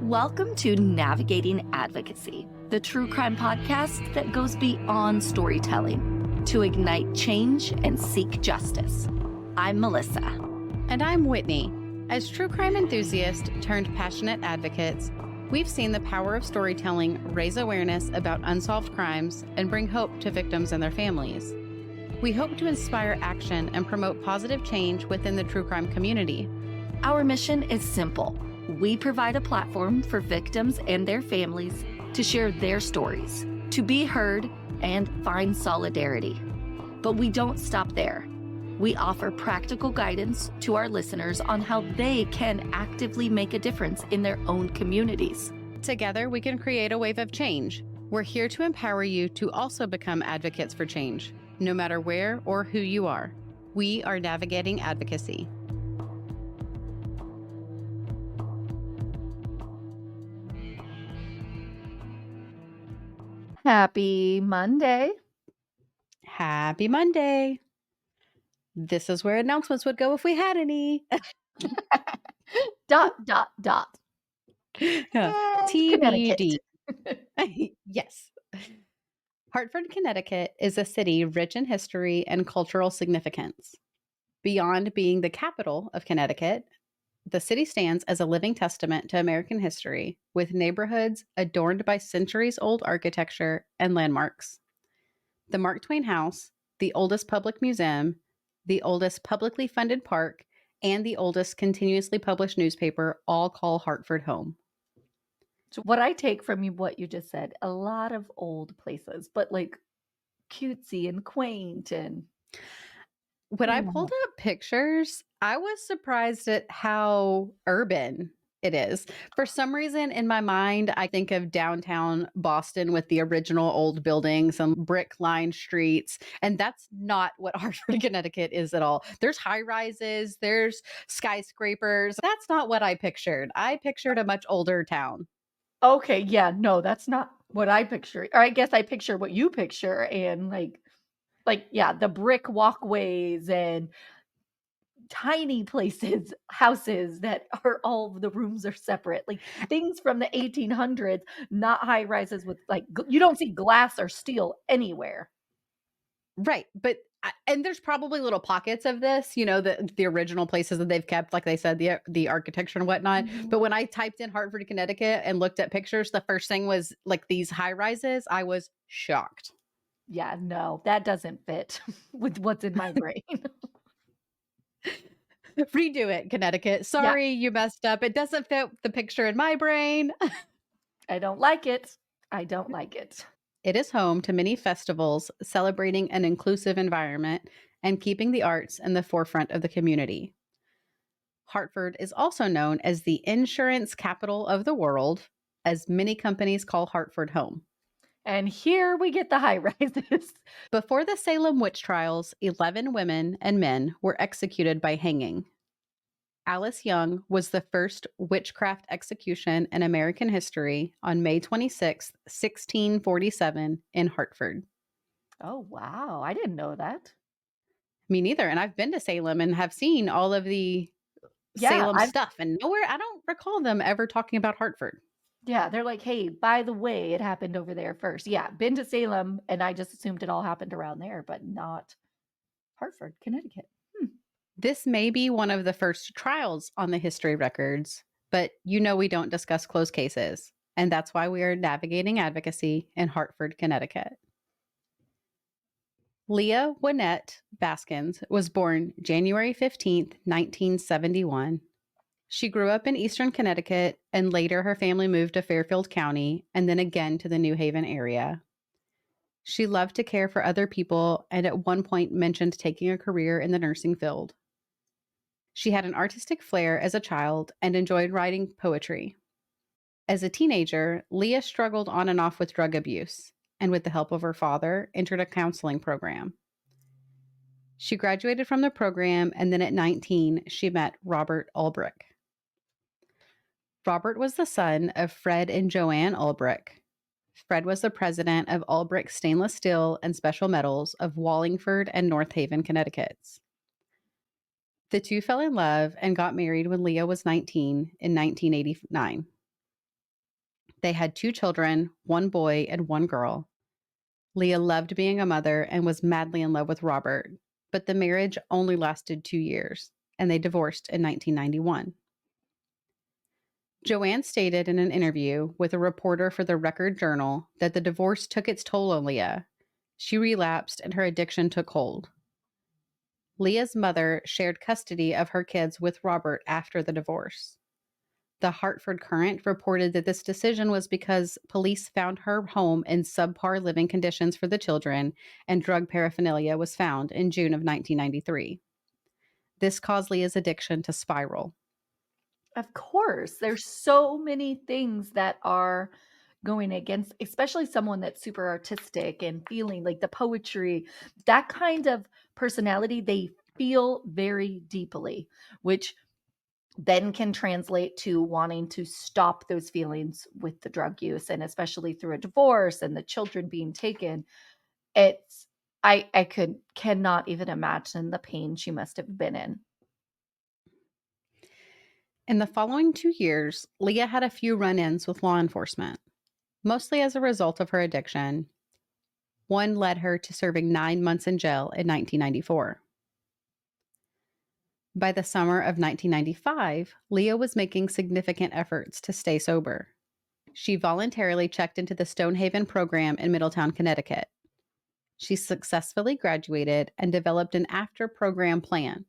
Welcome to Navigating Advocacy, the true crime podcast that goes beyond storytelling to ignite change and seek justice. I'm Melissa. And I'm Whitney. As true crime enthusiasts turned passionate advocates, we've seen the power of storytelling raise awareness about unsolved crimes and bring hope to victims and their families. We hope to inspire action and promote positive change within the true crime community. Our mission is simple. We provide a platform for victims and their families to share their stories, to be heard, and find solidarity. But we don't stop there. We offer practical guidance to our listeners on how they can actively make a difference in their own communities. Together, we can create a wave of change. We're here to empower you to also become advocates for change, no matter where or who you are. We are Navigating Advocacy. Happy Monday. Happy Monday. This is where announcements would go if we had any. ... TBD. Yes. Hartford, Connecticut is a city rich in history and cultural significance. Beyond being the capital of Connecticut, the city stands as a living testament to American history, with neighborhoods adorned by centuries-old architecture and landmarks. The Mark Twain House, the oldest public museum, the oldest publicly funded park, and the oldest continuously published newspaper all call Hartford home. So what I take from what you just said, a lot of old places, but like cutesy and quaint. And when I pulled up pictures, I was surprised at how urban it is. For some reason, in my mind, I think of downtown Boston with the original old buildings and brick-lined streets, and that's not what Hartford, Connecticut is at all. There's high-rises, there's skyscrapers. That's not what I pictured. I pictured a much older town. Okay, yeah, no, that's not what I picture. Or I guess I picture what you picture, and yeah, the brick walkways and tiny places, houses that are all the rooms are separate, like things from the 1800s, not high rises with you don't see glass or steel anywhere. Right, but and there's probably little pockets of this, the original places that they've kept, like they said, the architecture and whatnot. Mhm. But when I typed in Hartford, Connecticut and looked at pictures, the first thing was like these high rises. I was shocked. Yeah, no, that doesn't fit with what's in my brain. Redo it, Connecticut. Sorry, you messed up. It doesn't fit the picture in my brain. I don't like it. I don't like it. It is home to many festivals celebrating an inclusive environment and keeping the arts in the forefront of the community. Hartford is also known as the insurance capital of the world, as many companies call Hartford home. And here we get the high rises. Before the Salem witch trials, 11 women and men were executed by hanging. Alice Young was the first witchcraft execution in American history on May 26, 1647, in Hartford. Oh, wow. I didn't know that. Me neither. And I've been to Salem and have seen all of the Salem stuff. And I don't recall them ever talking about Hartford. Yeah, they're like, hey, by the way, it happened over there first. Yeah, been to Salem, and I just assumed it all happened around there, but not Hartford, Connecticut. This may be one of the first trials on the history records, but we don't discuss closed cases. And that's why we are navigating advocacy in Hartford, Connecticut. Leah Baskins was born January 15th, 1971. She grew up in Eastern Connecticut, and later her family moved to Fairfield County and then again to the New Haven area. She loved to care for other people and at one point mentioned taking a career in the nursing field. She had an artistic flair as a child and enjoyed writing poetry. As a teenager, Leah struggled on and off with drug abuse, and with the help of her father, entered a counseling program. She graduated from the program, and then at 19, she met Robert Ulbrich. Robert was the son of Fred and Joanne Ulbrich. Fred was the president of Ulbrich Stainless Steel and Special Metals of Wallingford and North Haven, Connecticut. The two fell in love and got married when Leah was 19 in 1989. They had 2 children, 1 boy and 1 girl. Leah loved being a mother and was madly in love with Robert, but the marriage only lasted 2 years, and they divorced in 1991. Joanne stated in an interview with a reporter for the Record Journal that the divorce took its toll on Leah. She relapsed and her addiction took hold. Leah's mother shared custody of her kids with Robert after the divorce. The Hartford Courant reported that this decision was because police found her home in subpar living conditions for the children, and drug paraphernalia was found in June of 1993. This caused Leah's addiction to spiral. Of course, there's so many things that are going against, especially someone that's super artistic and feeling like the poetry, that kind of personality, they feel very deeply, which then can translate to wanting to stop those feelings with the drug use, and especially through a divorce and the children being taken. It's I cannot even imagine the pain she must have been in. In the following 2 years, Leah had a few run ins with law enforcement, mostly as a result of her addiction. One led her to serving 9 months in jail in 1994. By the summer of 1995, Leah was making significant efforts to stay sober. She voluntarily checked into the Stonehaven program in Middletown, Connecticut. She successfully graduated and developed an after program plan.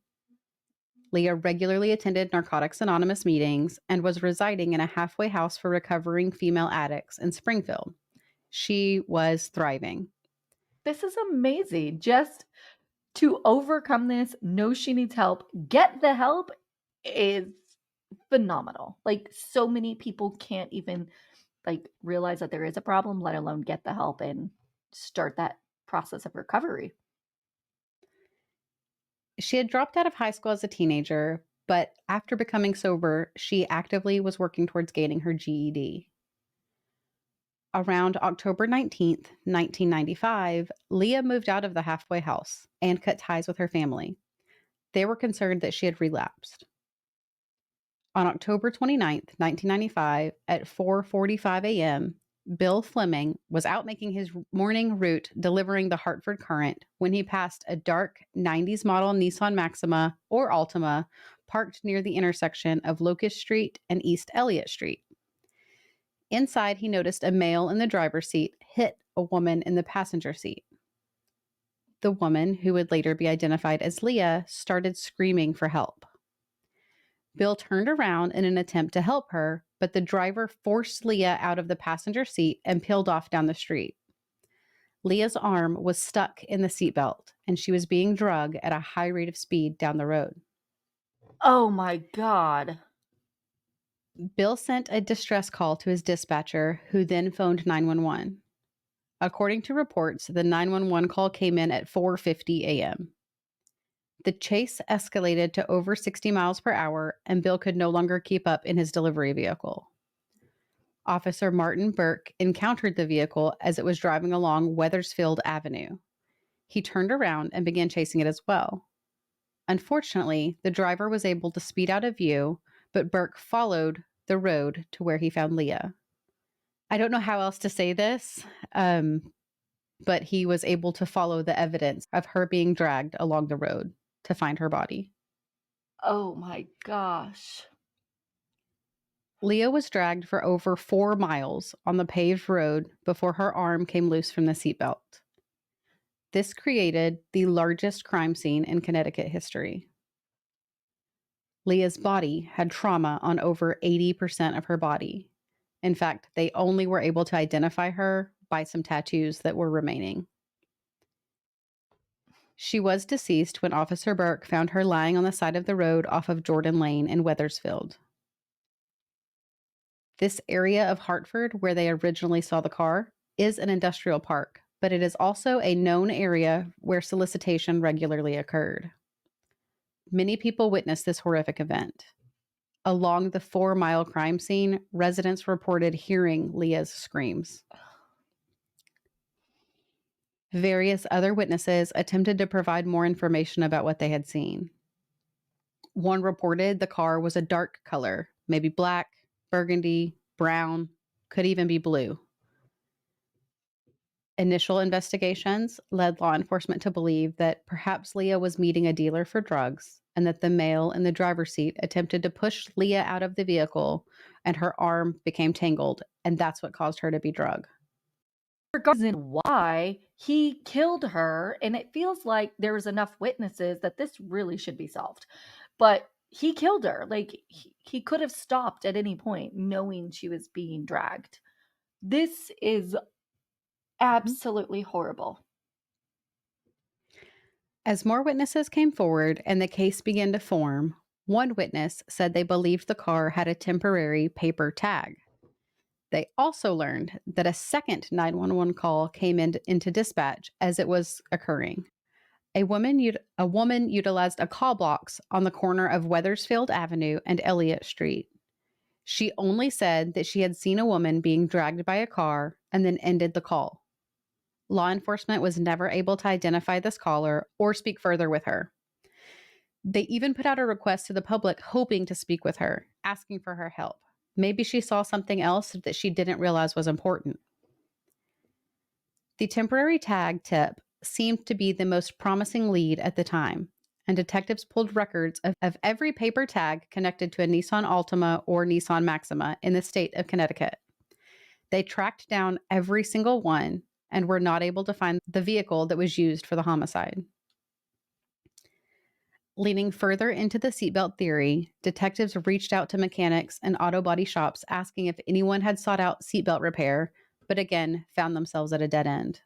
Leah regularly attended Narcotics Anonymous meetings and was residing in a halfway house for recovering female addicts in Springfield. She was thriving. This is amazing. Just to overcome this, know she needs help, get the help is phenomenal. Like, so many people can't even, like, realize that there is a problem, let alone get the help and start that process of recovery. She had dropped out of high school as a teenager, but after becoming sober, she actively was working towards gaining her GED. Around October 19th, 1995, Leah moved out of the halfway house and cut ties with her family. They were concerned that she had relapsed. On October 29th, 1995, at 4:45 a.m., Bill Fleming was out making his morning route delivering the Hartford Courant when he passed a dark 90s model Nissan Maxima or Altima parked near the intersection of Locust Street and East Elliott Street. Inside, he noticed a male in the driver's seat hit a woman in the passenger seat. The woman, who would later be identified as Leah, started screaming for help. Bill turned around in an attempt to help her, but the driver forced Leah out of the passenger seat and peeled off down the street. Leah's arm was stuck in the seatbelt, and she was being dragged at a high rate of speed down the road. Oh my God. Bill sent a distress call to his dispatcher, who then phoned 911. According to reports, the 911 call came in at 4:50 a.m. The chase escalated to over 60 miles per hour, and Bill could no longer keep up in his delivery vehicle. Officer Martin Burke encountered the vehicle as it was driving along Wethersfield Avenue. He turned around and began chasing it as well. Unfortunately, the driver was able to speed out of view, but Burke followed the road to where he found Leah. I don't know how else to say this, but he was able to follow the evidence of her being dragged along the road to find her body. Oh my gosh. Leah was dragged for over 4 miles on the paved road before her arm came loose from the seatbelt. This created the largest crime scene in Connecticut history. Leah's body had trauma on over 80% of her body. In fact, they only were able to identify her by some tattoos that were remaining. She was deceased when Officer Burke found her lying on the side of the road off of Jordan Lane in Wethersfield. This area of Hartford, where they originally saw the car, is an industrial park, but it is also a known area where solicitation regularly occurred. Many people witnessed this horrific event. Along the 4-mile crime scene, residents reported hearing Leah's screams. Various other witnesses attempted to provide more information about what they had seen. One reported the car was a dark color, maybe black, burgundy, brown. could even be blue. Initial investigations led law enforcement to believe that perhaps Leah was meeting a dealer for drugs and that the male in the driver's seat attempted to push Leah out of the vehicle and her arm became tangled, and that's what caused her to be drugged. Reason why he killed her, and it feels like there was enough witnesses that this really should be solved. But he killed her. Like he could have stopped at any point knowing she was being dragged. This is absolutely horrible. As more witnesses came forward and the case began to form, one witness said they believed the car had a temporary paper tag. They also learned that a second 911 call came into dispatch as it was occurring. A woman utilized a call box on the corner of Weathersfield Avenue and Elliott Street. She only said that she had seen a woman being dragged by a car and then ended the call. Law enforcement was never able to identify this caller or speak further with her. They even put out a request to the public hoping to speak with her, asking for her help. Maybe she saw something else that she didn't realize was important. The temporary tag tip seemed to be the most promising lead at the time, and detectives pulled records of every paper tag connected to a Nissan Altima or Nissan Maxima in the state of Connecticut. They tracked down every single one and were not able to find the vehicle that was used for the homicide. Leaning further into the seatbelt theory, detectives reached out to mechanics and auto body shops asking if anyone had sought out seatbelt repair, but again found themselves at a dead end.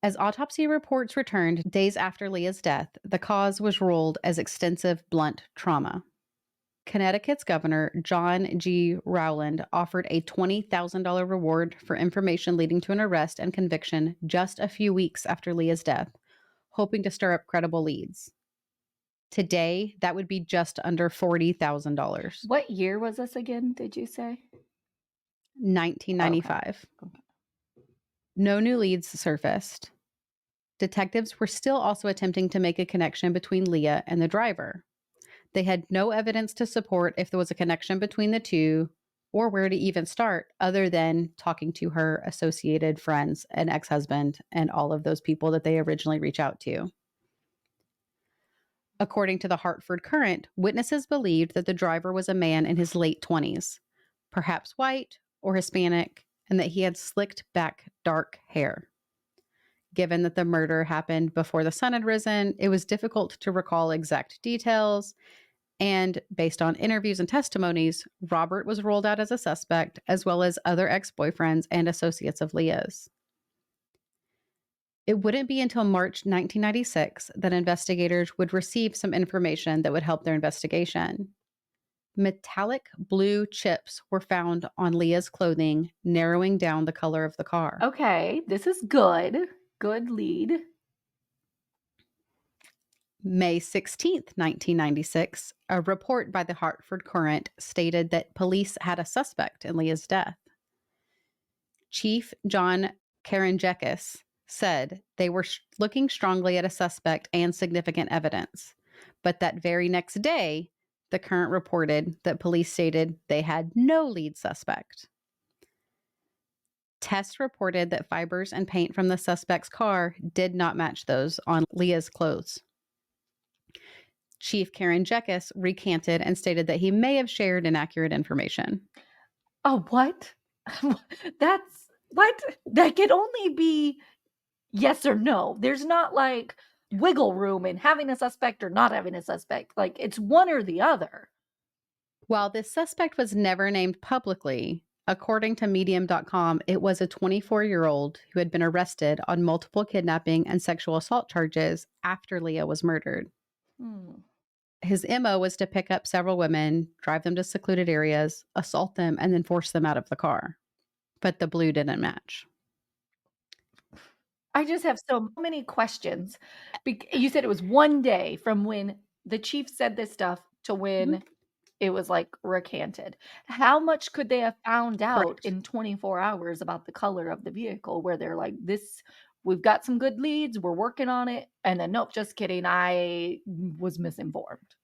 As autopsy reports returned days after Leah's death, the cause was ruled as extensive blunt trauma. Connecticut's Governor John G. Rowland offered a $20,000 reward for information leading to an arrest and conviction just a few weeks after Leah's death, hoping to stir up credible leads. Today, that would be just under $40,000. What year was this again, did you say? 1995. Okay. No new leads surfaced. Detectives were still also attempting to make a connection between Leah and the driver. They had no evidence to support if there was a connection between the two or where to even start other than talking to her associated friends and ex-husband and all of those people that they originally reached out to. According to the Hartford Courant, witnesses believed that the driver was a man in his late 20s, perhaps white or Hispanic, and that he had slicked back dark hair. Given that the murder happened before the sun had risen, it was difficult to recall exact details. And based on interviews and testimonies, Robert was ruled out as a suspect, as well as other ex-boyfriends and associates of Leah's. It wouldn't be until March 1996 that investigators would receive some information that would help their investigation. Metallic blue chips were found on Leah's clothing, narrowing down the color of the car. Okay, this is good. Good lead. May 16th, 1996, a report by the Hartford Courant stated that police had a suspect in Leah's death. Chief John Karanjekis said they were looking strongly at a suspect and significant evidence. But that very next day, the Courant reported that police stated they had no lead suspect. Tests reported that fibers and paint from the suspect's car did not match those on Leah's clothes. Chief Karanjekis recanted and stated that he may have shared inaccurate information. Oh, what? That's what? That could only be yes or no. There's not like wiggle room in having a suspect or not having a suspect. Like it's one or the other. While this suspect was never named publicly, according to Medium.com, it was a 24-year-old who had been arrested on multiple kidnapping and sexual assault charges after Leah was murdered. His MO was to pick up several women, drive them to secluded areas, assault them, and then force them out of the car. But the blue didn't match. I just have so many questions. You said it was one day from when the chief said this stuff to when it was like recanted. How much could they have found out Correct. in 24 hours about the color of the vehicle where they're like, this, we've got some good leads, we're working on it. And then, nope, just kidding. I was misinformed.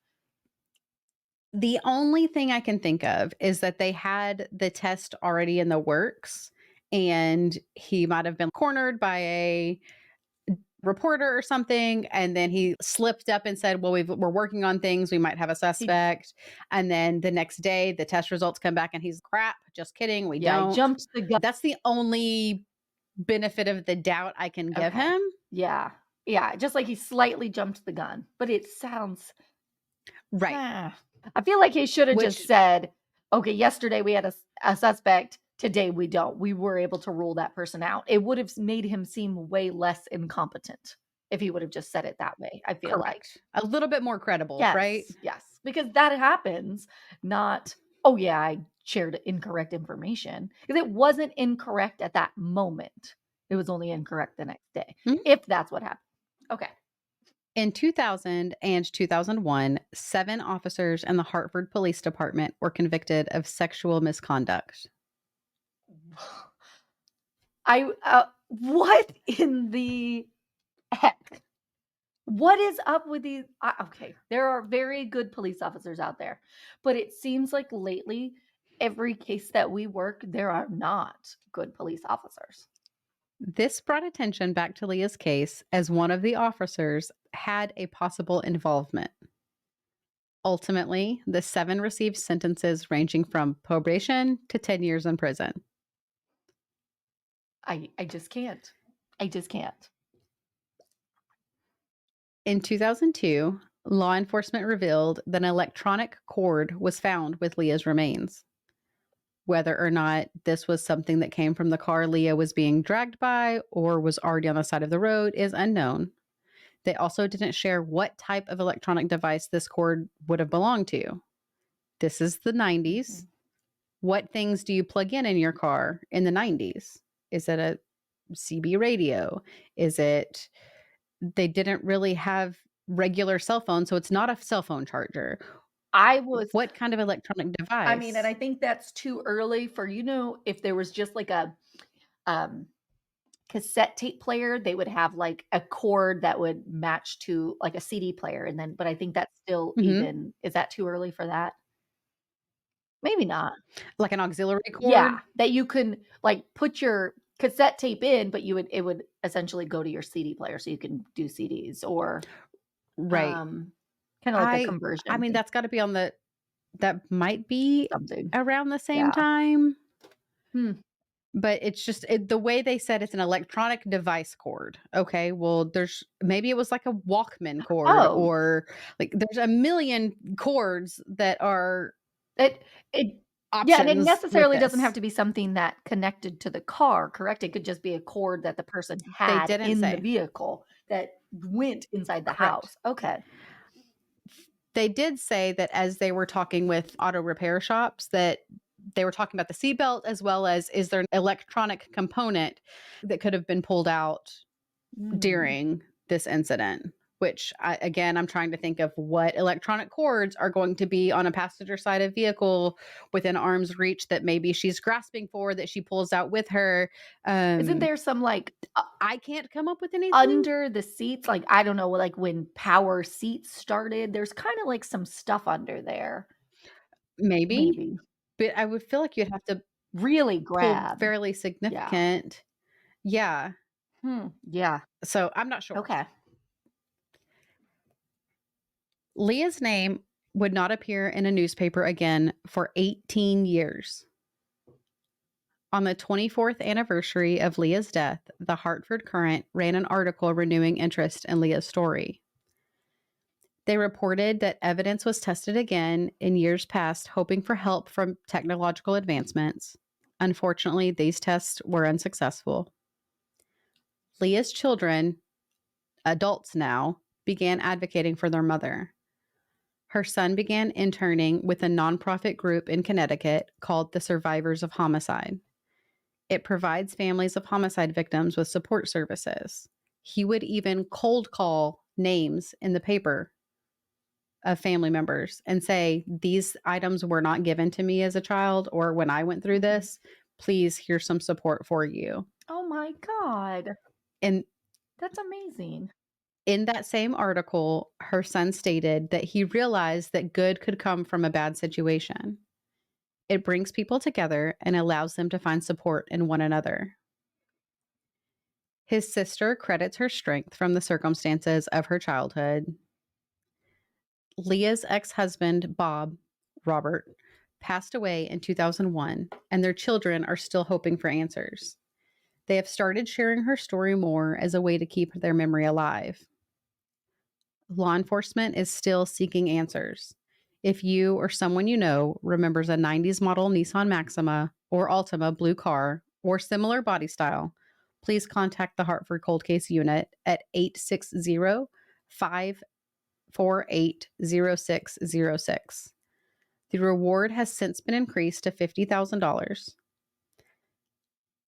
The only thing I can think of is that they had the test already in the works, and he might have been cornered by a reporter or something, and then he slipped up and said, well, we're working on things, we might have a He suspect. And then the next day the test results come back and he's crap, just kidding, we yeah, he don't. jumped the gun. That's the only benefit of the doubt I can give Okay. him. Yeah. Yeah, just like he slightly jumped the gun, but it sounds Right. ah. I feel like he shoulda just Which, said, "Okay, yesterday we had a suspect, today we don't. We were able to rule that person out." It would have made him seem way less incompetent if he would have just said it that way, I feel like. correct, a little bit more credible, right? Yes, yes, because that happens, not, "Oh, yeah, I shared incorrect information," because it wasn't incorrect at that moment. It was only incorrect the next day, Mhm. if that's what happened. Okay. In 2000 and 2001, 7 officers in the Hartford Police Department were convicted of sexual misconduct. What in the heck? What is up with these okay, there are very good police officers out there, but it seems like lately, every case that we work, there are not good police officers. This brought attention back to Leah's case as one of the officers had a possible involvement. Ultimately, the 7 received sentences ranging from probation to 10 years in prison. I just can't. I just can't. In 2002, law enforcement revealed that an electronic cord was found with Leah's remains. Whether or not this was something that came from the car Leah was being dragged by or was already on the side of the road is unknown. They also didn't share what type of electronic device this cord would have belonged to. This is the 90s. Mhm. What things do you plug in your car in the 90s? Is it a CB radio? Is it, they didn't really have regular cell phones, so it's not a cell phone charger. I was What kind of electronic I mean, and device? I think that's too early for if there was just like a, um, cassette tape player, they would have, like, a cord that would match to, like, a CD player, and then but I think that's still Mhm. even is that too early for that? Maybe not. Like an auxiliary Yeah, cord? that you can, like, put your cassette tape in, but it would essentially go to your CD player so you can do CDs or, Right. um, kinda like a I conversion mean, thing, that's gotta be on the, that might be something. around the same Yeah. time, Hmm. but it's just the way they said it's an electronic device cord. Okay, well, there's maybe it was like a Walkman cord, Oh, or like there's a million cords that are it it yeah, and it options with necessarily doesn't have this. to be something that connected to the car, correct? It could just be a cord that the person They had didn't in the say. vehicle that went inside the Correct. house. Okay. They did say that as they were talking with auto repair shops, that they were talking about the seatbelt, as well as is there an electronic component that could have been pulled out Mm. during this incident, which again, I'm trying to think of what electronic cords are going to be on a passenger side of vehicle within arm's reach that maybe she's grasping for, that she pulls out with her. Isn't Um, there some, like, I can't come up with anything. under the seats? Like, I don't know, like, when power seats started, there's kinda, like, some stuff under there, Maybe, maybe. but I would feel like you'd have to Really pull grab. fairly Yeah. significant. Yeah. Yeah. So I'm not sure. Okay. Leah's name would not appear in a newspaper again for 18 years. On the 24th anniversary of Leah's death, the Hartford Courant ran an article renewing interest in Leah's story. They reported that evidence was tested again in years past, hoping for help from technological advancements. Unfortunately, these tests were unsuccessful. Leah's children, adults now, began advocating for their mother. Her son began interning with a nonprofit group in Connecticut called the Survivors of Homicide. It provides families of homicide victims with support services. He would even cold call names in the paper of family members and say, these items were not given to me as a child or when I went through Mhm. this. Please, here's some support for you. Oh my god. And That's amazing. In that same article, her son stated that he realized that good could come from a bad situation. It brings people together and allows them to find support in one another. His sister credits her strength from the circumstances of her childhood. Leah's ex husband, Robert, passed away in 2001, and their children are still hoping for answers. They have started sharing her story more as a way to keep their memory alive. Law enforcement is still seeking answers. If you or someone you know remembers a 90s model Nissan Maxima or Altima blue car or similar body style, please contact the Hartford Cold Case Unit at 860 548 0606. The reward has since been increased to $50,000.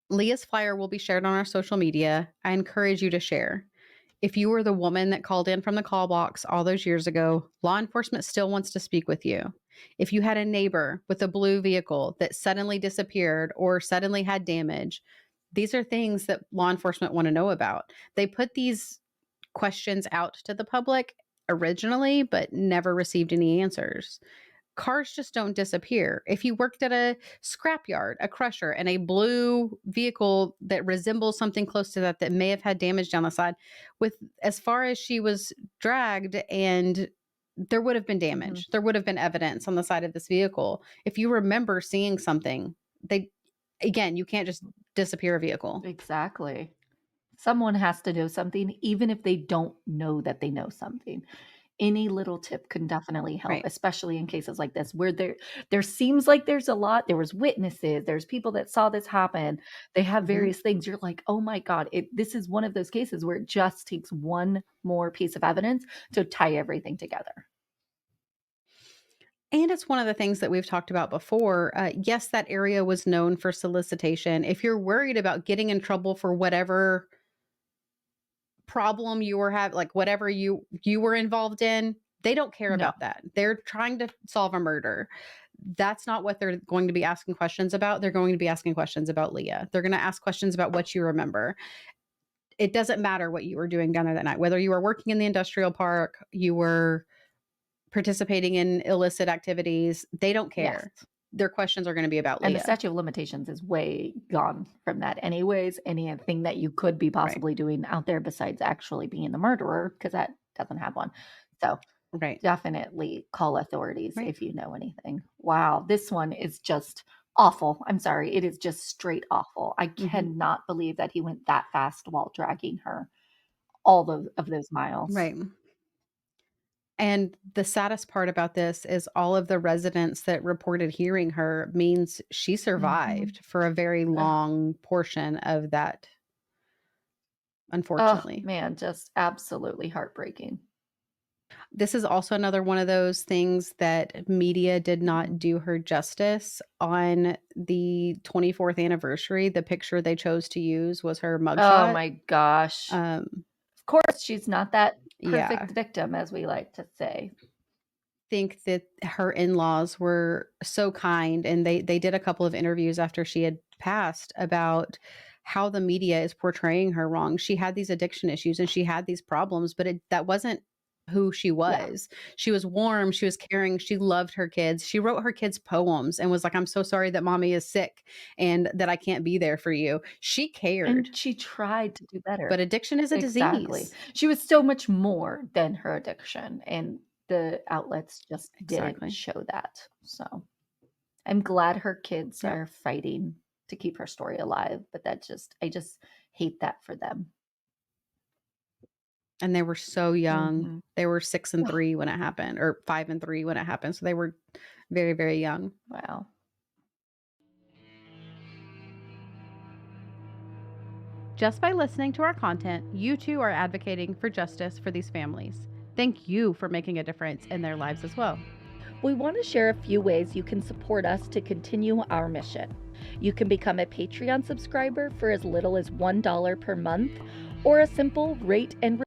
Leah's flyer will be shared on our social media. I encourage you to share. If you were the woman that called in from the call box all those years ago, law enforcement still wants to speak with you. If you had a neighbor with a blue vehicle that suddenly disappeared or suddenly had damage, these are things that law enforcement want to know about. They put these questions out to the public originally, but never received any answers. Cars just don't disappear. If you worked at a scrapyard, a crusher, and a blue vehicle that resembles something close to that may have had damage down the side, with as far as she was dragged, and there would have been damage. There would have been evidence on the side of this vehicle. If you remember seeing something, you can't just disappear a vehicle. Exactly. Someone has to know something, even if they don't know that they know something. Any little tip can definitely help, Right. especially in cases like this where there seems like there's a lot. There was witnesses, there's people that saw this happen. They have Mhm. various things. You're like, "Oh my god, this is one of those cases where it just takes one more piece of evidence to tie everything together." And it's one of the things that we've talked about before. Yes, that area was known for solicitation. If you're worried about getting in trouble for whatever problem you were having, like whatever you were involved in, they don't care No. about that. They're trying to solve a murder. That's not what they're going to be asking questions about. They're going to be asking questions about Leah. They're going to ask questions about what you remember. It doesn't matter what you were doing down there that night, whether you were working in the industrial park, you were participating in illicit activities. They don't Yes. care. Their questions are going to be about And the Leah. statute of limitations is way gone from that anyways. Anything that you could be Right. possibly doing out there besides actually being the murderer, because that doesn't have one. So Right. definitely call authorities Right. if you know anything. Wow, this one is just awful. I'm sorry, it is just straight awful. I Mhm. cannot believe that he went that fast while dragging her all those miles. Right. And the saddest part about this is all of the residents that reported hearing her means she Mhm. survived for a very Ugh. long portion of that, Oh, unfortunately. man, just absolutely heartbreaking. This is also another one of those things that media did Mhm. not do her justice. On the 24th anniversary, the picture they chose to use was her Oh mugshot. my gosh. Um, Of course, she's not that yeah, perfect victim, as we like to say. think that her in-laws were so kind, and they did a couple of interviews after she had passed about how the media is portraying her wrong. She had these addiction issues and she had these problems, but that wasn't who she Yeah. was. She was warm, she was caring, she loved her kids. She wrote her kids poems and was like, "I'm so sorry that mommy is sick and that I can't be there for you." She cared, And she tried to do better. but addiction is a Exactly. disease. She was so much more than her addiction, and the outlets just didn't Exactly. show that. So, I'm glad her kids Yep. are fighting to keep her story alive, but I just hate that for them. And they were so young. Mhm. They were 6 and 3 when it happened, or 5 and 3 when it happened, so they were very, very young. Wow. Just by listening to our content, you too are advocating for justice for these families. Thank you for making a difference in their lives as well. We want to share a few ways you can support us to continue our mission. You can become a Patreon subscriber for as little as $1 per month, or a simple rate and